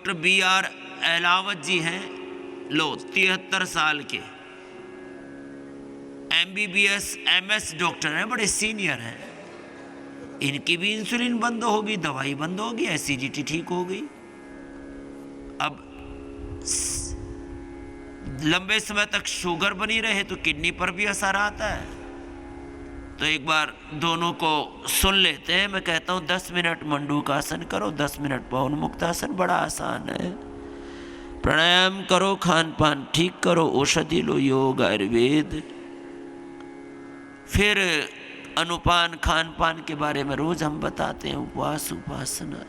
Doctor BR Ahlawat जी हैं, लो 73 साल के, MBBS MS डॉक्टर हैं, बड़े सीनियर हैं। इनकी भी इंसुलिन बंद होगी, दवाई बंद होगी, एसिडिटी ठीक हो गई। अब लंबे समय तक शुगर बनी रहे तो किडनी पर भी असर आता है। तो एक बार दोनों को सुन लेते हैं। मैं कहता हूँ 10 मिनट मंडूकासन करो, 10 मिनट पवन मुक्तासन, बड़ा आसान है। प्राणायाम करो, खान पान ठीक करो, औषधि लो, योग आयुर्वेद। फिर अनुपान खान पान के बारे में रोज हम बताते हैं, उपवास उपासना।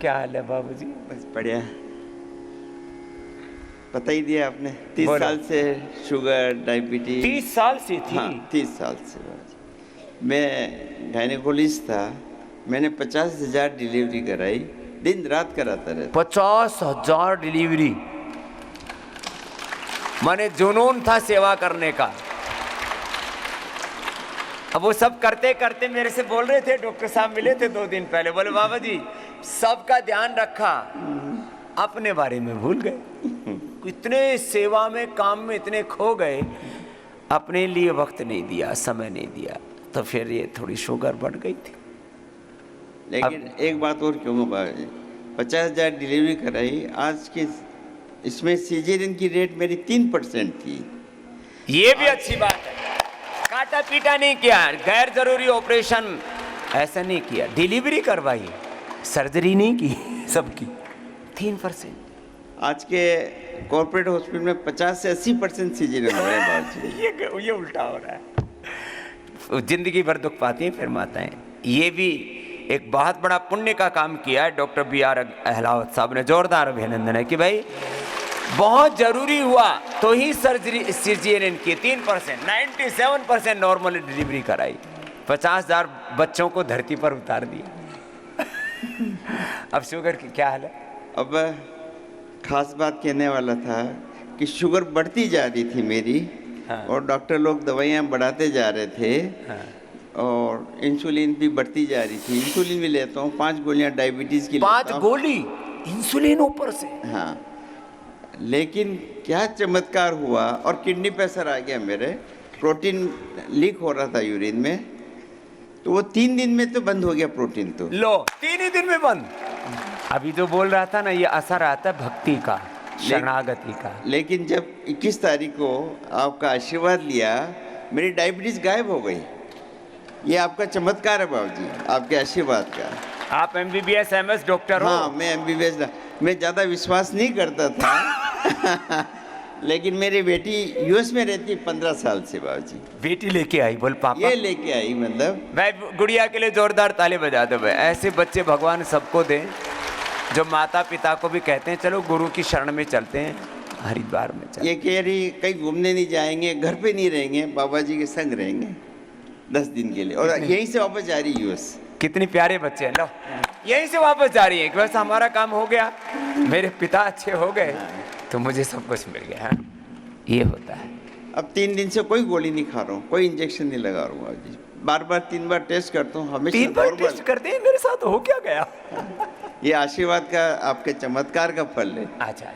क्या हाल है बाबूजी? बस बढ़िया। पता ही दिया आपने, 30 साल से शुगर डायबिटीज। 30 साल से थी? हाँ, 30 साल से। मैं गायनेकोलॉजिस्ट था, मैंने 50,000 डिलीवरी कराई, दिन रात कराता रहता। 50,000 डिलीवरी, माने जुनून था सेवा करने का। अब वो सब करते करते मेरे से बोल रहे थे, डॉक्टर साहब मिले थे 2 दिन पहले, बोले बाबा जी सबका ध्यान रखा, अपने बारे में भूल गए। इतने सेवा में काम में इतने खो गए, अपने लिए वक्त नहीं दिया, समय नहीं दिया, तो फिर ये थोड़ी शुगर बढ़ गई थी। लेकिन एक बात और क्यों बाबा जी, 50,000 डिलीवरी कराई, आज के इसमें सीजेरियन की रेट मेरी 3% थी। ये भी अच्छी बात है। काटा पीटा नहीं किया, गैर जरूरी ऑपरेशन ऐसा नहीं किया, डिलीवरी करवाई, सर्जरी नहीं की सबकी। 3%। आज के कॉर्पोरेट हॉस्पिटल में 50 से 80% सीजेरियन हो रहे हैं बाबा जी। ये उल्टा हो रहा है। जिंदगी भर दुख पाती हैं फिर माताएं। ये भी एक बहुत बड़ा पुण्य का काम किया है डॉक्टर BR अहलावत साहब ने, जोरदार अभिनंदन है कि भाई बहुत जरूरी हुआ तो ही सर्जरी सीजेरियन की। 3%, 97% नॉर्मल डिलीवरी कराई, 50,000 बच्चों को धरती पर उतार दिया। अब शुगर की क्या हाल है? अब खास बात कहने वाला था कि शुगर बढ़ती जा रही थी मेरी। हाँ। और डॉक्टर लोग दवाइयाँ बढ़ाते जा रहे थे। हाँ। और इंसुलिन भी बढ़ती जा रही थी। इंसुलिन भी लेता हूँ, 5 गोलियाँ डायबिटीज़ की 5 लेता हूँ। गोली इंसुलिन ऊपर से? हाँ, लेकिन क्या चमत्कार हुआ, और किडनी पे असर आ गया मेरे। प्रोटीन लीक हो रहा था यूरिन में, तो वो 3 दिन में तो बंद हो गया प्रोटीन। तो लो 3 ही दिन में बंद। अभी जो बोल रहा था ना, ये असर आता है भक्ति का, शरणागति का। लेकिन जब 21 तारीख को आपका आशीर्वाद लिया, मेरी डायबिटीज गायब हो गई। ये आपका चमत्कार है बाबूजी, आपके आशीर्वाद का। आप MBBS MS डॉक्टर हो? हाँ, मैं MBBS। मैं ज़्यादा विश्वास नहीं करता था। लेकिन मेरी बेटी US में रहती है 15 साल से बाबूजी। बेटी लेके आई, बोल पापा ये लेके आई, मतलब मैं गुड़िया के लिए जोरदार ताली बजा दो भाई। ऐसे बच्चे भगवान सबको दे, जो माता पिता को भी कहते हैं चलो गुरु की शरण में चलते हैं, हरिद्वार में चलते। ये कह रही कहीं घूमने नहीं जाएंगे, घर पे नहीं रहेंगे, बाबा जी के संग रहेंगे 10 दिन के लिए, और यहीं से वापस जा रही US। कितनी प्यारे बच्चे हैं। लो यहीं से वापस जा रही है कि बस हमारा काम हो गया, मेरे पिता अच्छे हो गए तो मुझे सब कुछ मिल गया। ये होता है। अब 3 दिन से कोई गोली नहीं खा रहा हूँ, कोई इंजेक्शन नहीं लगा रहा हूँ जी। बार 3 बार टेस्ट करता हूँ, हमेशा 3 बार नॉर्मल। टेस्ट करते हैं, मेरे साथ हो क्या गया? ये आशीर्वाद का, आपके चमत्कार का फल है। अच्छा।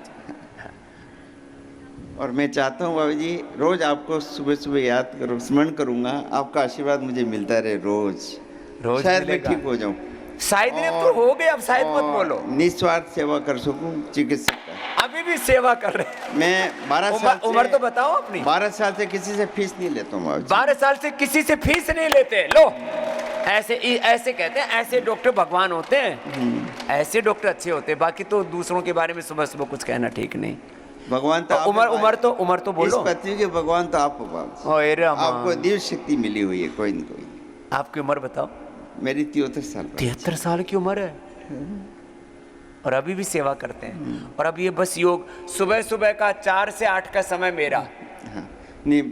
और मैं चाहता हूँ बाबू जी, रोज आपको सुबह सुबह याद करूँ, स्मरण करूँगा, आपका आशीर्वाद मुझे मिलता रहे रोज शायद मैं ठीक हो जाऊँ। शायद ने तो हो गए, अब शायद मत बोलो। निस्वार्थ सेवा कर सकूँ चिकित्सक का। अभी भी सेवा कर रहे हैं। मैं 12 साल से, उम्र तो बताओ अपनी। 12 साल से किसी से फीस नहीं लेता हूँ बाबू जी। 12 साल से किसी से फीस नहीं लेते। लो ऐसे कहते हैं, ऐसे डॉक्टर भगवान होते हैं, ऐसे डॉक्टर अच्छे होते हैं। बाकी तो दूसरों के बारे में सुबह सुबह कुछ कहना ठीक नहीं। भगवान तो उम्र तो बोलो। इस पृथ्वी के भगवान तो आप हो बाबू। आपको दिव्य शक्ति मिली हुई है कोई न कोई। आपकी उम्र बताओ। मेरी 73 साल। 73 साल की उम्र है और अभी भी सेवा करते हैं। और अब ये बस योग सुबह सुबह का 4 से 8 का समय मेरा। हाँ, नहीं,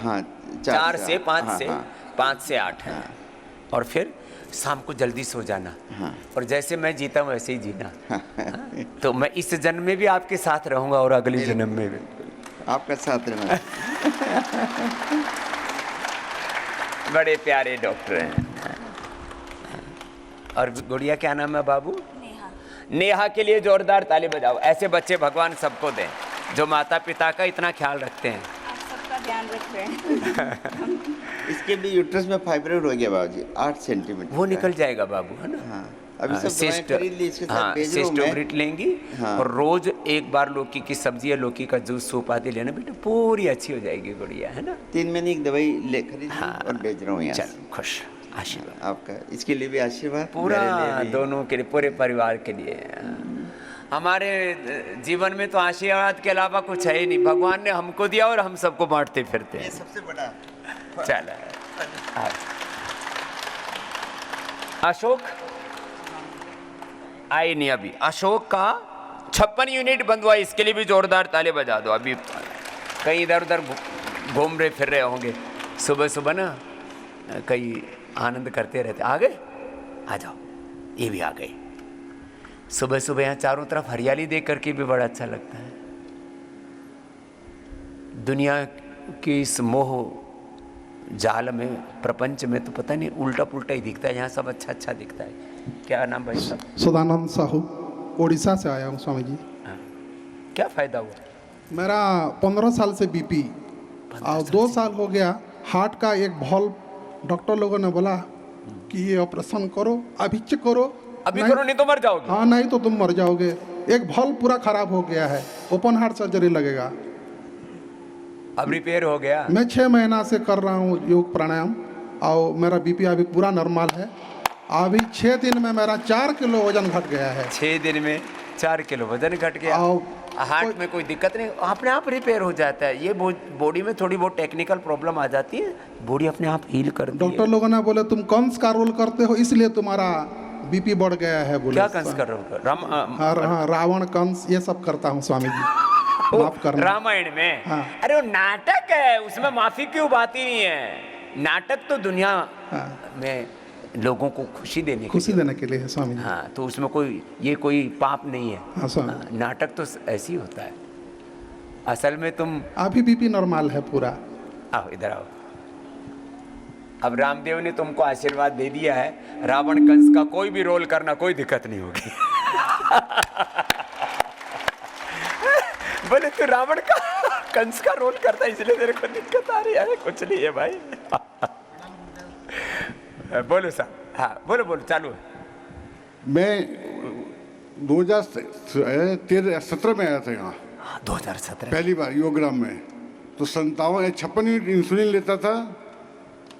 हाँ, 4 से 5 से हाँ, 5 से 8 है। और फिर शाम को जल्दी सो जाना। हाँ। और जैसे मैं जीता हूँ वैसे ही जीना। तो मैं इस जन्म में भी आपके साथ रहूंगा और अगले जन्म में भी आपका साथ रहना। बड़े प्यारे डॉक्टर हैं। और गुड़िया क्या नाम है बाबू? नेहा। नेहा के लिए जोरदार ताली बजाओ। ऐसे बच्चे भगवान सबको दें जो माता पिता का इतना ख्याल रखते हैं। आप सबका ध्यान रख रहे हैं। इसके भी यूट्रस में फाइब्रोइड हो गया बाबूजी, 8 सेंटीमीटर वो का। निकल जाएगा बाबू, है ना? हाँ, अभी सब दवाएं खरीद ली, इसके साथ भेज रहा हूं मैं। सिस्टोब्रिट लेंगी। हाँ। और रोज एक बार लौकी की सब्जी या लौकी का जूस सूप आदि लेना बेटा, पूरी अच्छी हो जाएगी गुड़िया, है ना? 3 महीने की दवाई ले खरीद ली हाँ। और भेज रहा हूँ यहाँ से। चलो खुश, आशीर्वाद आपका इसके लिए भी आशीर्वाद, पूरा मेरे लिए भी। दोनों के लिए, पूरे परिवार के लिए। हमारे जीवन में तो आशीर्वाद के अलावा कुछ है ही नहीं। भगवान ने हमको दिया और हम सबको बांटते फिरते ये हैं। सबसे बड़ा। चलो अशोक आई नहीं अभी। अशोक का 56 यूनिट बंद हुआ, इसके लिए भी जोरदार ताले बजा दो। अभी कहीं इधर उधर घूम रहे फिर रहे होंगे, सुबह सुबह ना कई आनंद करते रहते। आ गए, आ जाओ, ये भी आ गए। सुबह सुबह यहाँ चारों तरफ हरियाली देख करके भी बड़ा अच्छा लगता है। दुनिया की इस मोह जाल में, प्रपंच में तो पता नहीं उल्टा पुल्टा ही दिखता है, यहाँ सब अच्छा अच्छा दिखता है। क्या नाम भाई साहब? सदानंद साहू, उड़ीसा से आया हूँ स्वामी जी। हाँ। क्या फ़ायदा हुआ? मेरा 15 साल से बीपी और 2 साल हो गया। हार्ट का एक वॉल्व डॉक्टर लोगों ने बोला कि ये ऑपरेशन करो, अभी चेक करो। अभी करो नहीं तो मर जाओगे। हाँ, नहीं तो तुम मर जाओगे। एक वॉल्व पूरा खराब हो गया है, ओपन हार्ट सर्जरी लगेगा। अब रिपेयर हो गया। मैं 6 महीना से कर रहा हूँ योग प्राणायाम और मेरा बीपी अभी पूरा नॉर्मल है। अभी 6 दिन में मेरा 4 किलो वजन घट गया है। 6 दिन में 4 किलो वजन घट गया। और हार्ट में कोई दिक्कत नहीं, अपने आप रिपेयर हो जाता है। ये बॉडी में थोड़ी बहुत टेक्निकल प्रॉब्लम आ जाती है, बॉडी अपने आप हील करती है। डॉक्टर लोगों ने बोले तुम कंस का रोल करते हो इसलिए तुम्हारा बीपी बढ़ गया है। बोले क्या कंस कर रहे हो? हाँ, रावण कंस ये सब करता हूँ स्वामी जी, माफ करना। रामायण में? हाँ। अरे वो नाटक है, उसमें माफी की बात ही नहीं है। नाटक तो दुनिया में लोगों को खुशी देने खुशी देने के लिए है स्वामी जी। हाँ, तो उसमें कोई पाप नहीं है। हाँ स्वामी। नाटक तो ऐसे ही होता है। असल में तुम अभी बीपी नॉर्मल है पूरा। आओ इधर आओ। अब रामदेव ने तुमको आशीर्वाद दे दिया है, रावण कंस का कोई भी रोल करना कोई दिक्कत नहीं होगी। बोले तू रावण का कंस का रोल करता है इसलिए तेरे को दिक्कत आ रही है। कुछ नहीं है भाई। बोलो साहब। हाँ बोलो बोलो, चालू है। मैं 2017 में आया था यहाँ 2017 पहली बार योगराम में। तो 57 यूनिट इंसुलिन लेता था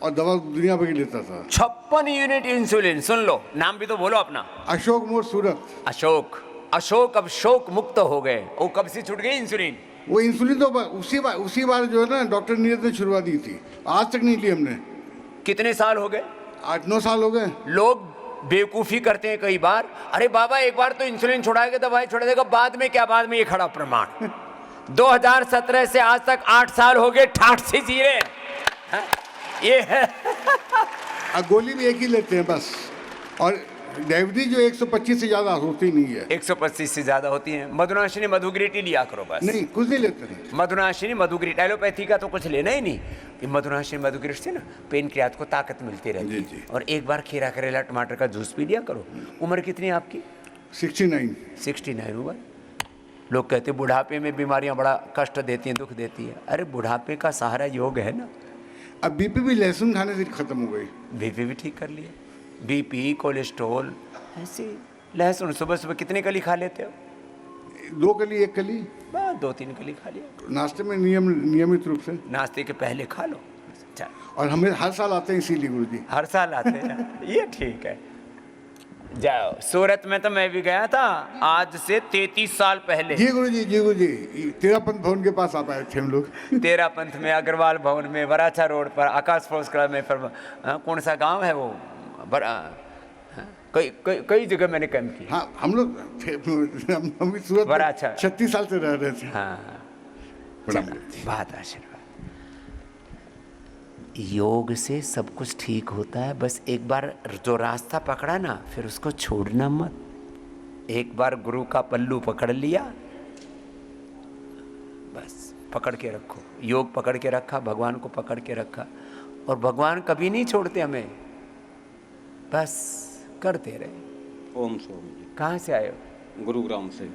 और दवा दुनिया भर की लेता था। 56 यूनिट इंसुलिन। सुन लो, नाम भी तो बोलो अपना। अशोक मोड़ सूरत। अशोक अब शोक मुक्त हो गए। वो कब से छूट गई इंसुलिन? वो इंसुलिन तो उसी बार जो है ना डॉक्टर नीरज ने शुरुआत दी थी, आज तक नहीं ली हमने। कितने साल हो गए? 8-9 साल हो गए। लोग बेवकूफ़ी करते हैं कई बार। अरे बाबा एक बार तो इंसुलिन छुड़ाएगा, दवाई छोड़ देगा, बाद में क्या? बाद में ये खड़ा प्रमाण। 2017 से आज तक 8 साल हो गए, ठाठ से जी रहे हैं। ये है। गोली भी एक ही लेते हैं बस। और डायबिटीज जो 125 से ज़्यादा होती नहीं है। 125 से ज़्यादा होती है। मधुनाशिनी मधुग्रीटी लिया करो बस। नहीं, कुछ नहीं लेते नहीं। मधुनाशिनी मधुग्रीटी, एलोपैथी का तो कुछ लेना ही नहीं। ये मधुनाशिनी मधुग्रीटी से ना पेनक्रियाज को ताकत मिलती रहती है। जी। और एक बार खीरा करेला टमाटर का जूस पी लिया करो। उम्र कितनी है आपकी? 69 उम्र। लोग कहते हैं बुढ़ापे में बीमारियां बड़ा कष्ट देती हैं, दुख देती है। अरे बुढ़ापे का सहारा योग है ना। अब बीपी भी लहसुन खाने से खत्म हो गई। बीपी भी ठीक कर लिया। बीपी, कोलेस्ट्रॉल, ऐसे लहसुन सुबह सुबह कितने कली खा लेते हो? 2 कली 1 कली, बस 2-3 कली खा लिया नाश्ते में नियमित रूप से। नाश्ते के पहले खा लो। चल, और हमें हर साल आते हैं इसीलिए गुरुजी। हर साल आते हैं। ये ठीक है। जाओ, सूरत में तो मैं भी गया था आज से 33 साल पहले। जी गुरुजी, तेरापंथ भवन के पास आ पाए थे हम लोग। तेरापंथ में, अग्रवाल भवन में, वराछा रोड पर, आकाश फोर्स क्लब में, फिर कौन सा गांव है वो, कई जगह मैंने कैंप किया। हाँ, हम लोग हम भी सूरत वराछा 36 साल से रह रहे थे। हाँ, प्रणाम। बहुत आशीर्वाद। योग से सब कुछ ठीक होता है। बस एक बार जो रास्ता पकड़ा ना, फिर उसको छोड़ना मत। एक बार गुरु का पल्लू पकड़ लिया, बस पकड़ के रखो। योग पकड़ के रखा, भगवान को पकड़ के रखा, और भगवान कभी नहीं छोड़ते हमें। बस करते रहे। ओम स्वामी जी। कहाँ से आए हो? गुरुग्राम से।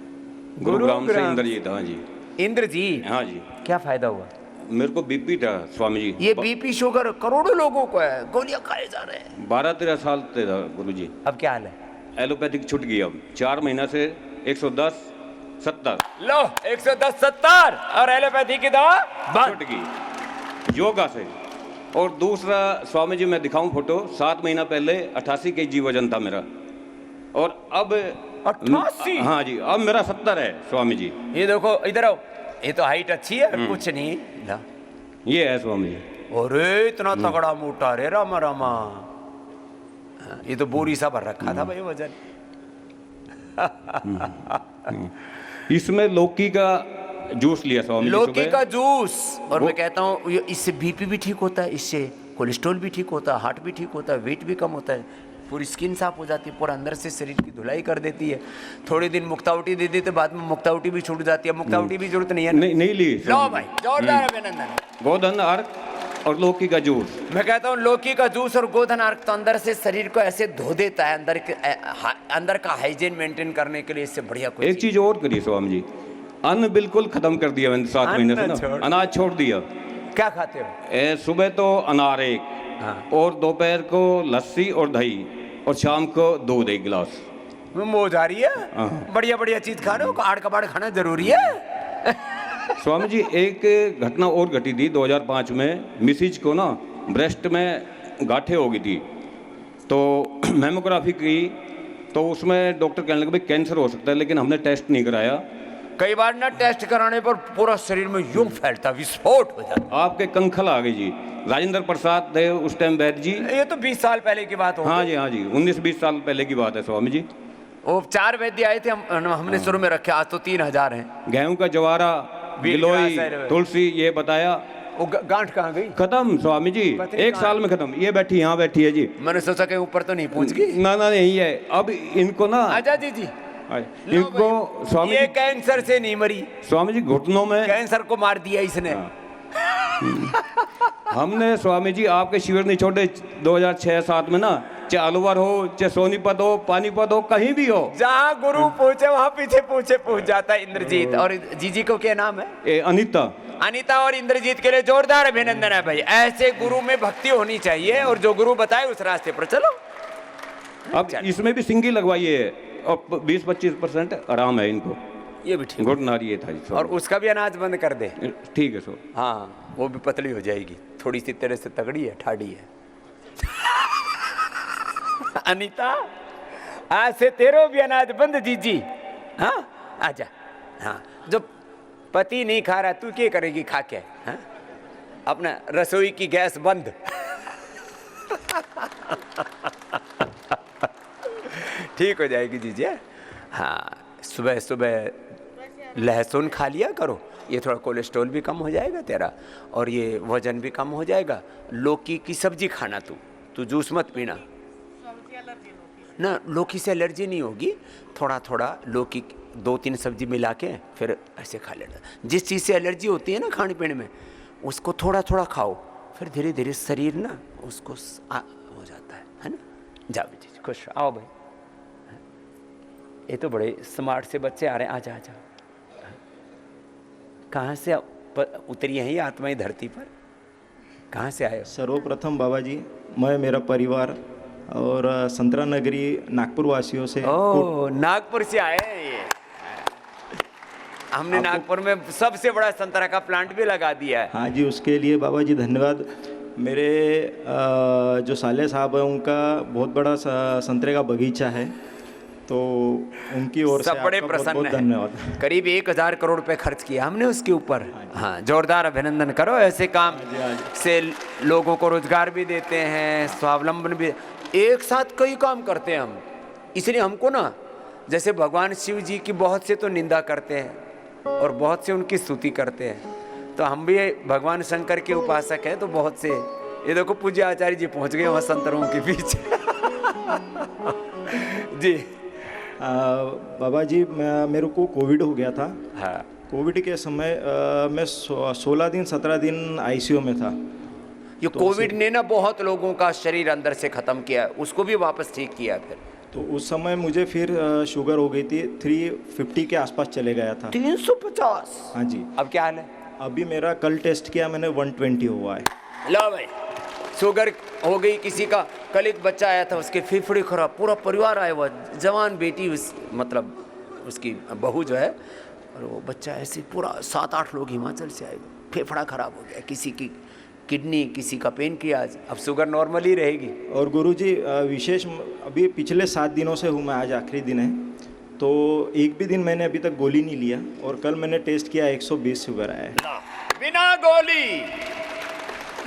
गुरुग्राम से इंद्रजीत। हाँ जी। इंद्रजीत, हाँ जी। क्या फायदा हुआ? मेरे को बीपी था स्वामी जी। ये बीपी शुगर करोड़ों लोगों को है, गोलियां खाए जा रहे हैं। 12-13 साल से था गुरु जी। अब क्या हाल है? एलोपैथिक छूट गई, अब 4 महीना से 110-70 लो 110-70 और एलोपैथी की दवा बंद। छूट गई योगा से। और दूसरा स्वामी जी मैं दिखाऊं फोटो, 7 महीना पहले 88 kg वजन था मेरा, और अब 88? हाँ जी, अब मेरा 70 है स्वामी जी। ये देखो इधर आओ, ये तो हाइट अच्छी है, कुछ नहीं ला। ये है स्वामी जी। अरे इतना तगड़ा मोटा रे रामा रामा, ये तो बोरी सा भर रखा था भाई वजन। इसमें लौकी का जूस लिया स्वामी जी लौकी सुबह। का जूस, और मैं कहता हूँ इससे बीपी भी ठीक होता है, इससे कोलेस्ट्रॉल भी ठीक होता है, हार्ट भी ठीक होता है, वेट भी कम होता है, पूरी स्किन साफ हो जाती है, पूरा अंदर से शरीर की धुलाई कर देती है। थोड़े दिन मुक्तावटी दे देते, बाद में मुक्तावटी भी छूट जाती है। मुक्तावटी भी जरूरत नहीं है ना? नहीं ली लो भाई, जोरदार अभिनंदन। गोधन अर्क और लौकी का जूस। मैं कहता हूँ लौकी का जूस और गोधन अर्क तो अंदर से शरीर को ऐसे धो देता है, अंदर का हाइजीन मेंटेन करने के लिए इससे बढ़िया कोई एक चीज और करी स्वामी जी, अन्न बिल्कुल खत्म कर दिया मैंने 7 महीने से ना, अनाज छोड़ दिया। क्या खाते हो? सुबह तो अनार एक, हाँ। और दोपहर को लस्सी और दही, और शाम को दूध 1 गिलास। मोज आ रही है, हाँ। बढ़िया बढ़िया चीज खा रहे हो, काट कबाड़ खाना जरूरी है। स्वामी जी एक घटना और घटी थी 2005 में, मिसिज को ना ब्रेस्ट में गांठें हो गई थी, तो मेमोग्राफी की, तो उसमें डॉक्टर कहने लगे भाई कैंसर हो सकता है, लेकिन हमने टेस्ट नहीं कराया। कई बार ना टेस्ट कराने पर पूरा शरीर में यूं फैलता, विस्फोट हो जाता। आपके कंखल आ गई जी। राजेंद्र प्रसाद थे उस टाइम वैद्य जी। ये तो 20 साल पहले की बात हो हाँ जी, हाँ जी, 19-20 साल पहले की बात है स्वामी जी। वो 4 वैद्य आए थे, हमने शुरू में रखे, आज तो 3000 हैं। गेहूं का जवारा, गिलोई, तुलसी, ये बताया। वो गांठ कहाँ गई? खत्म स्वामी जी, 1 साल में खत्म। ये बैठी, यहाँ बैठी है जी। मैंने सोचा कि ऊपर तो नहीं पहुंच गई। ना नहीं है। अब इनको ना आजा जी इनको स्वामी ये जी, कैंसर से नहीं मरी, स्वामी जी घुटनों में कैंसर को मार दिया इसने। हमने स्वामी जी आपके शिविर नहीं छोड़े 2006-7 में ना, चाहे अलवर हो, चाहे सोनीपत हो, पानीपत हो, कहीं भी हो, जहाँ गुरु पहुंचे वहाँ पीछे पहुंच जाता है इंद्रजीत। और जीजी को क्या नाम है? अनीता। अनीता और इंद्रजीत के लिए जोरदार अभिनंदन है भाई। ऐसे गुरु में भक्ति होनी चाहिए, और जो गुरु बताए उस रास्ते पर चलो। अब इसमें भी सिंगी लगवाइए, और 20-25% आराम है इनको। ये भी ठीक, घुटना ये था जी। और उसका भी अनाज बंद कर दे। ठीक है सो। हाँ, वो भी पतली हो जाएगी, थोड़ी सी तेरे से तगड़ी है, ठाड़ी है। अनीता, आज से तेरो भी अनाज बंद जीजी। हाँ आजा। हाँ, जो पति नहीं खा रहा तू क्या करेगी खा के? हाँ? अपना रसोई की गैस बंद। ठीक हो जाएगी जीजी। हाँ, सुबह सुबह लहसुन खा लिया करो, ये थोड़ा कोलेस्ट्रॉल भी कम हो जाएगा तेरा, और ये वजन भी कम हो जाएगा। लौकी की सब्जी खाना, तू जूस मत पीना ना, लौकी से एलर्जी नहीं होगी। थोड़ा थोड़ा लौकी 2-3 सब्जी मिला के फिर ऐसे खा लेना। जिस चीज़ से एलर्जी होती है ना खाने पीने में, उसको थोड़ा थोड़ा खाओ, फिर धीरे धीरे शरीर ना उसको हो जाता है ना। जाओ जी, खुश आओ भाई। ये तो बड़े स्मार्ट से बच्चे आ रहे हैं। आजा आजा। कहाँ से उतरी हैं ये आत्माएं धरती पर? कहाँ से आए? सर्वप्रथम बाबा जी, मैं, मेरा परिवार और संतरा नगरी नागपुर वासियों से। ओह, नागपुर से आए हैं ये। हमने नागपुर में सबसे बड़ा संतरा का प्लांट भी लगा दिया है। हाँ जी, उसके लिए बाबा जी धन्यवाद। मेरे जो साले साहब हैं, उनका बहुत बड़ा संतरे का बगीचा है, तो उनकी ओर से सब बड़े आपका प्रसन्न बहुत हैं। धन्यवाद। करीब 1000 करोड़ रुपए खर्च किया हमने उसके ऊपर। हाँ, जोरदार अभिनंदन करो। ऐसे काम से लोगों को रोजगार भी देते हैं, स्वावलंबन भी, एक साथ कई काम करते हैं हम। इसलिए हमको ना, जैसे भगवान शिव जी की बहुत से तो निंदा करते हैं और बहुत से उनकी स्तुति करते हैं, तो हम भी भगवान शंकर के उपासक हैं, तो बहुत से, ये देखो पूज्य आचार्य जी पहुंच गए वहाँ संतरों के बीच। जी बाबा जी, मेरे को कोविड हो गया था। हाँ, कोविड के समय मैं 16 दिन 17 दिन आईसीयू में था। ये कोविड ने ना बहुत लोगों का शरीर अंदर से खत्म किया, उसको भी वापस ठीक किया फिर। तो उस समय मुझे फिर शुगर हो गई थी, 350 के आसपास चले गया था। 350। हाँ जी। अब क्या हाल है? अभी मेरा कल टेस्ट किया मैंने, 120 हुआ है। लो भाई, शुगर हो गई किसी का। कल एक बच्चा आया था, उसके फेफड़े खराब, पूरा परिवार आया हुआ, जवान बेटी, मतलब उसकी बहू जो है, और वो बच्चा ऐसे पूरा 7-8 लोग हिमाचल से आए, फेफड़ा खराब हो गया, किसी की किडनी, किसी का पेनक्रियाज। अब शुगर नॉर्मल ही रहेगी। और गुरुजी विशेष अभी पिछले 7 दिनों से हूँ मैं, आज आखिरी दिन है, तो एक भी दिन मैंने अभी तक गोली नहीं लिया, और कल मैंने टेस्ट किया 120 शुगर आया है। बिना गोली,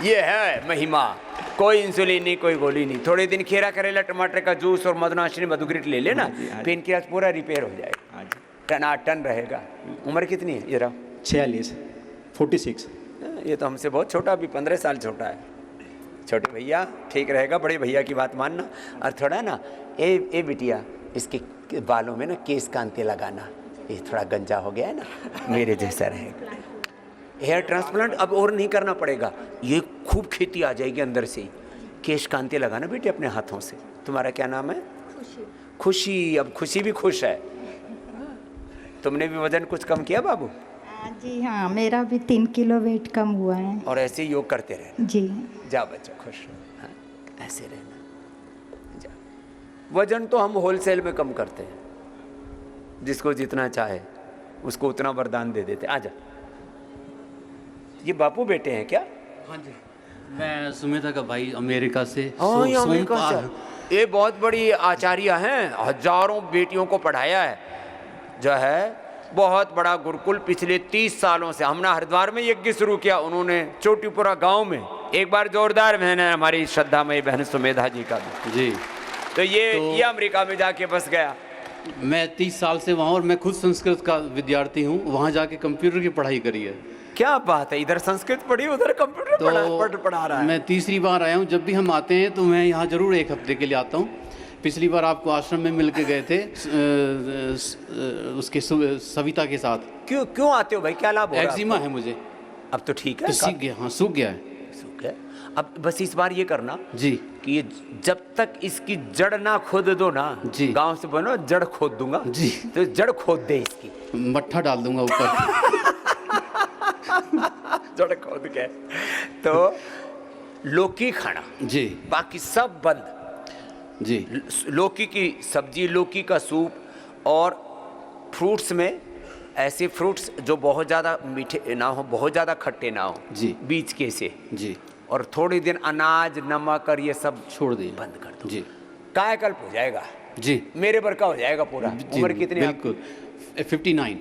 ये है महिमा। कोई इंसुलिन नहीं, कोई गोली नहीं। थोड़े दिन खीरा करेला टमाटर का जूस और मधुनाशिनी मधुग्रिट ले लेना, पेनक्रियाज पूरा रिपेयर हो जाएगा। हाँ जी। टनाटन रहेगा। उम्र कितनी है ये? 46। ये तो हमसे बहुत छोटा, अभी 15 साल छोटा है। छोटे भैया ठीक रहेगा, बड़े भैया की बात मानना। और थोड़ा ना ए बिटिया, इसके बालों में ना केश कांते लगाना, ये थोड़ा गंजा हो गया है ना, मेरे जैसा रहेगा। हेयर ट्रांसप्लांट अब और नहीं करना पड़ेगा, ये खूब खेती आ जाएगी अंदर से ही। केश कांते लगाना बेटे अपने हाथों से। तुम्हारा क्या नाम है? खुशी। अब खुशी भी खुश है। तुमने भी वजन कुछ कम किया बाबू? जी हाँ, मेरा भी 3 किलो वेट कम हुआ है। और ऐसे ही योग करते रहना। जी। जा बच्चा, खुश रहो। हाँ, ऐसे रहना। जा। वजन तो हम होलसेल में कम करते हैं, जिसको जितना चाहे उसको उतना वरदान दे देते। आजा। ये बापू बेटे हैं क्या? हाँ जी, मैं सुमिता का भाई अमेरिका से। हाँ, ये अमेरिका से। ये बहुत बड़ी आचार्य हैं, हजारों बेटियों को पढ़ाया है, जो है बहुत बड़ा गुरुकुल। पिछले 30 सालों से हमने हरिद्वार में यज्ञ शुरू किया, उन्होंने चोटीपुरा गांव में। एक बार जोरदार बहन है हमारी श्रद्धामयी बहन सुमेधा जी का भी। जी। तो ये अमेरिका में जाके बस गया। मैं 30 साल से वहाँ, और मैं खुद संस्कृत का विद्यार्थी हूँ, वहाँ जाके कंप्यूटर की पढ़ाई करी है। क्या बात है, इधर संस्कृत पढ़ी, उधर कंप्यूटर पढ़ा रहा है। मैं तीसरी बार आया हूँ। जब भी हम आते हैं तो मैं यहाँ जरूर 1 हफ्ते के लिए आता हूँ। पिछली बार आपको आश्रम में मिल के गए थे उसके सविता के साथ। क्यों आते हो भाई, क्या लाभ हो रहा है? एक्जिमा है मुझे। अब तो ठीक है, सूख गया। हाँ, सूख गया है। सूख गया। अब बस इस बार ये करना जी कि ये जब तक इसकी जड़ ना खोद दो ना, जी, गांव से बोलो जड़ खोद दूंगा जी, तो जड़ खोद दे इसकी, मट्ठा डाल दूंगा ऊपर। जड़ खोद के तो लौकी खाना जी, बाकी सब बंद जी। लौकी की सब्जी, लौकी का सूप, और फ्रूट्स में ऐसे फ्रूट्स जो बहुत ज़्यादा मीठे ना हो, बहुत ज़्यादा खट्टे ना हो, जी, बीच के से जी। और थोड़ी दिन अनाज, नमक और ये सब छोड़ दिए, बंद कर दो। जी। कायाकल्प हो जाएगा जी, मेरे बरका हो जाएगा पूरा। उम्र कितनी? बिल्कुल 59।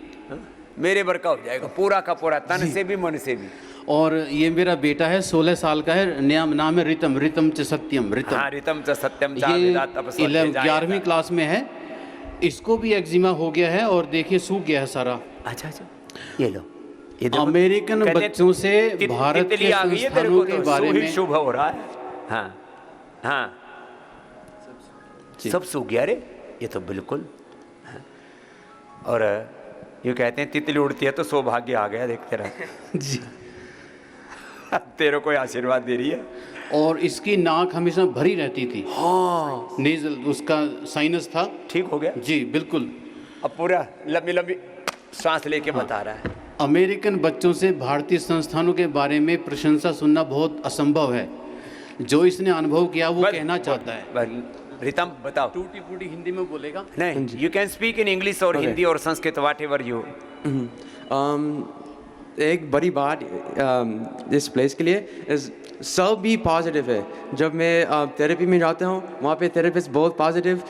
मेरे बरका हो जाएगा पूरा का पूरा, तन से भी मन से भी। और ये मेरा बेटा है, 16 साल का है, नाम है रितम। रितम च सत्यम। रितम। हाँ, रितम च सत्यम। ये 11वीं क्लास में है। इसको भी एक्जिमा हो गया है और देखिए सूख गया है सारा। अच्छा, ये लो। अमेरिकन बच्चों से भारत के संस्थानों के बारे में शुभ हो रहा है। हाँ हाँ, सब सूख गया रे, ये तो बिल्कुल। और ये कहते हैं तितली उड़ती है तो सौभाग्य आ गया, देखते रहे। जी। तेरे को आशीर्वाद दे रही है। और इसकी नाक हमेशा भरी रहती थी। हाँ, नेजल, उसका साइनस था। ठीक हो गया जी, बिल्कुल। अब पूरा लंबी लंबी सांस लेके बता रहा है। अमेरिकन बच्चों से भारतीय संस्थानों के बारे में प्रशंसा सुनना बहुत असंभव है। जो इसने अनुभव किया वो कहना चाहता है। रितम बताओ। टूटी फूटी हिंदी में बोलेगा? नहीं, you can speak in English और हिंदी और संस्कृत, व्हाट एवर यू। एक बड़ी बात इस प्लेस के लिए सब भी पॉजिटिव है। जब मैं थेरेपी में जाता हूँ वहाँ पे थेरेपिस्ट बहुत पॉजिटिव,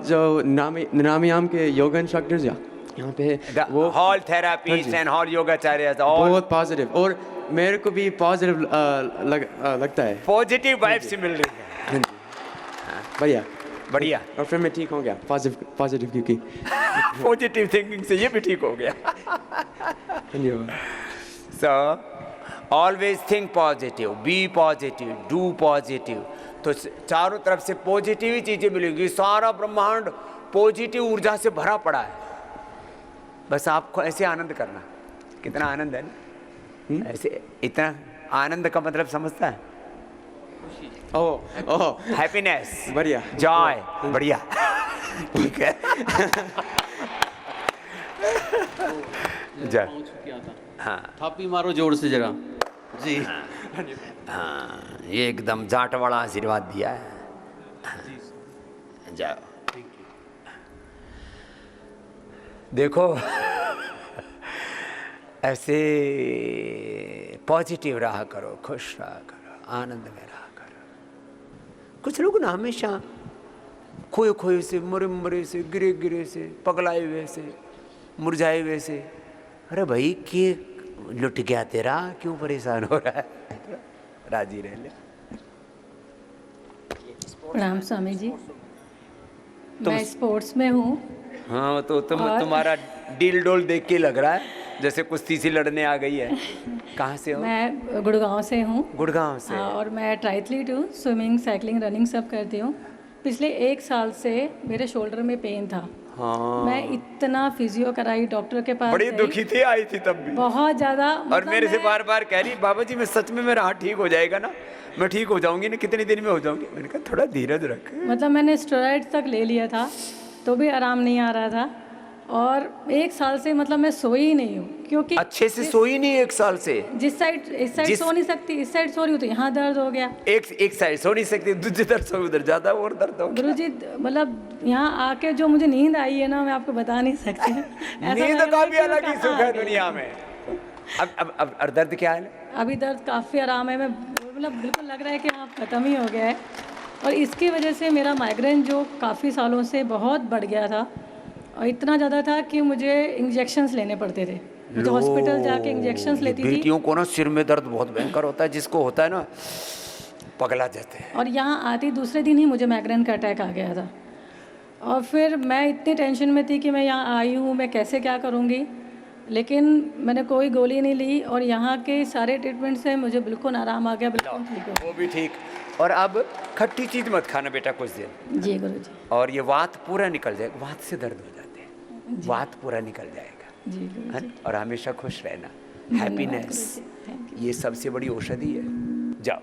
जो नामियाम के योगा इंस्ट्रक्टर्स यहाँ पे वो हॉल थेरापिस्ट एंड हॉल योगाचार्य बहुत पॉजिटिव, और मेरे को भी पॉजिटिव लगता है। पॉजिटिव वाइब्स मिल रही है। बढ़िया बढ़िया। और फिर मैं ठीक हो गया पॉजिटिव क्योंकि पॉजिटिव थिंकिंग से ये भी ठीक हो गया। So always think positive, be positive, do positive. तो चारों तरफ से पॉजिटिव ही चीजें मिलेंगी। सारा ब्रह्मांड पॉजिटिव ऊर्जा से भरा पड़ा है। बस आपको ऐसे आनंद करना। कितना आनंद है ना, ऐसे इतना आनंद का मतलब समझता है? ओह हैप्पीनेस, बढ़िया, जॉय, बढ़िया। ठीक है। जा हाँ थापी मारो जोर से जरा जी। हाँ, ये एकदम जाट वाला आशीर्वाद दिया है। जाओ देखो, ऐसे पॉजिटिव रहा करो, खुश रहा करो, आनंद में रहा करो। कुछ लोग ना हमेशा खोए खोए से, मरे मरे से, गिरे गिरे से, पगलाए हुए से, मुरझाए हुए से। अरे भाई के लुट गया तेरा, क्यों परेशान हो रहा है? राजी रह ले। प्रणाम स्वामी जी, मैं स्पोर्ट्स में हूँ। हाँ तो तुम्हारा डील डोल देख के लग रहा है जैसे कुश्ती सी लड़ने आ गई है। कहाँ से हो? मैं गुड़गांव से हूँ। गुड़गांव से? और मैं ट्राइथलीट हूँ, स्विमिंग, साइकिलिंग, रनिंग सब करती हूँ। पिछले 1 साल से मेरे शोल्डर में पेन था। हाँ। मैं इतना फिजियो कराई, डॉक्टर के पास बड़ी दुखी थी, आई थी तब भी बहुत ज़्यादा। और मेरे से बार बार कह रही, बाबा जी मैं सच में मेरा हाथ ठीक हो जाएगा ना, मैं ठीक हो जाऊंगी ना, कितने दिन में हो जाऊंगी? मैंने कहा थोड़ा धीरज रख। मतलब मैंने स्टेरॉइड तक ले लिया था तो भी आराम नहीं आ रहा था। और 1 साल से मतलब मैं सोई ही नहीं हूँ, क्योंकि अच्छे से सोई नहीं 1 साल से। जिस साइड, इस साइड सो नहीं सकती, इस साइड सो रही हूँ तो यहाँ दर्द हो गया। एक साइड सो नहीं सकती, दूसरी तरफ सो, उधर ज्यादा और दर्द हो गया। गुरुजी मतलब यहाँ आके जो मुझे नींद आई है ना, मैं आपको बता नहीं सकती। नींद का भी अलग ही सुख है दुनिया में। अब दर्द क्या है? अभी दर्द काफ़ी आराम है। मैं मतलब बिल्कुल लग रहा है कि हाँ खत्म ही हो गया है। और इसकी वजह से मेरा माइग्रेन जो काफ़ी सालों से बहुत बढ़ गया था, और इतना ज़्यादा था कि मुझे इंजेक्शंस लेने पड़ते थे। मुझे हॉस्पिटल जाके इंजेक्शंस लेती थी। बेटियों को ना सिर में दर्द बहुत भयंकर होता है, जिसको होता है ना पगला जाते हैं। और यहाँ आती दूसरे दिन ही मुझे माइग्रेन का अटैक आ गया था। और फिर मैं इतनी टेंशन में थी कि मैं यहाँ आई हूँ, मैं कैसे क्या करूँगी। लेकिन मैंने कोई गोली नहीं ली और यहाँ के सारे ट्रीटमेंट से मुझे बिल्कुल आराम आ गया, बिल्कुल ठीक हो। वो भी ठीक। और अब खट्टी चीज़ मत खाना बेटा कुछ दिन। जी गुरुजी। और ये वात पूरा निकल जाएगा, वात से दर्द हो जाते हैं, वात पूरा निकल जाएगा। जी गुरुजी। और हमेशा खुश रहना, हैप्पीनेस, ये सबसे बड़ी औषधि है। जाओ।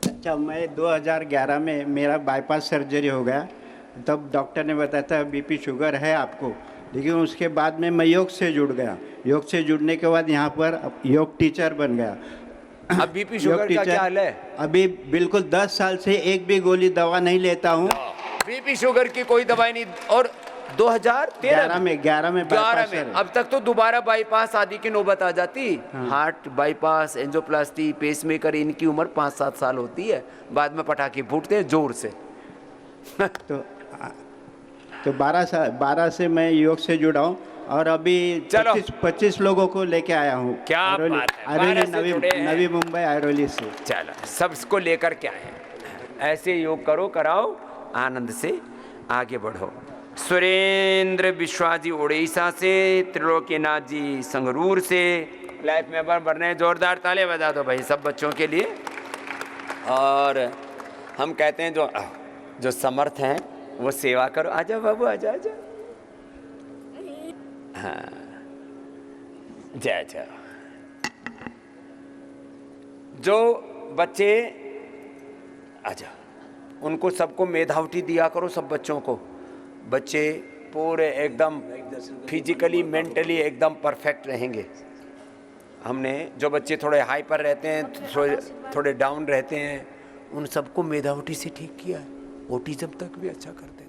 अच्छा, मैं 2011 में मेरा बाईपास सर्जरी हो गया, तब डॉक्टर ने बताया था बीपी शुगर है आपको। लेकिन उसके बाद में मैं योग से जुड़ गया। योग से जुड़ने के बाद यहाँ पर योग टीचर बन गया। अब बीपी शुगर का क्या हाल है? अभी बिल्कुल 10 साल से एक भी गोली दवा नहीं लेता हूँ। बीपी शुगर की कोई दवाई नहीं। और 2011 में 11 में अब तक तो दोबारा बाईपास आदि की नौबत आ जाती। हार्ट बाईपास, एंजियोप्लास्टी, पेसमेकर, इनकी उम्र 5-7 साल होती है, बाद में पटाखे फूटते हैं जोर से। तो 12 से मैं योग से जुड़ा हूँ और अभी 25 लोगों को लेके आया हूँ। क्या बात है, नवी मुंबई आयरोली से। चलो सबको लेकर के आए। ऐसे योग करो, कराओ, आनंद से आगे बढ़ो। सुरेंद्र विश्वास जी उड़ीसा से, त्रिलोकीनाथ जी संगरूर से लाइफ मेंबर बन रहे हैं। जोरदार ताले बजा दो भाई सब बच्चों के लिए। और हम कहते हैं जो समर्थ हैं वो सेवा करो। आजा बाबू, आजा आजा। हाँ जय जय। जो बच्चे आजा, उनको सबको मेधावटी दिया करो, सब बच्चों को। बच्चे पूरे एकदम फिजिकली मेंटली एकदम परफेक्ट रहेंगे। हमने जो बच्चे थोड़े हाइपर रहते हैं, थोड़े डाउन रहते हैं, उन सबको मेधावटी से ठीक किया है। ओटिज्म तक भी अच्छा करते हैं।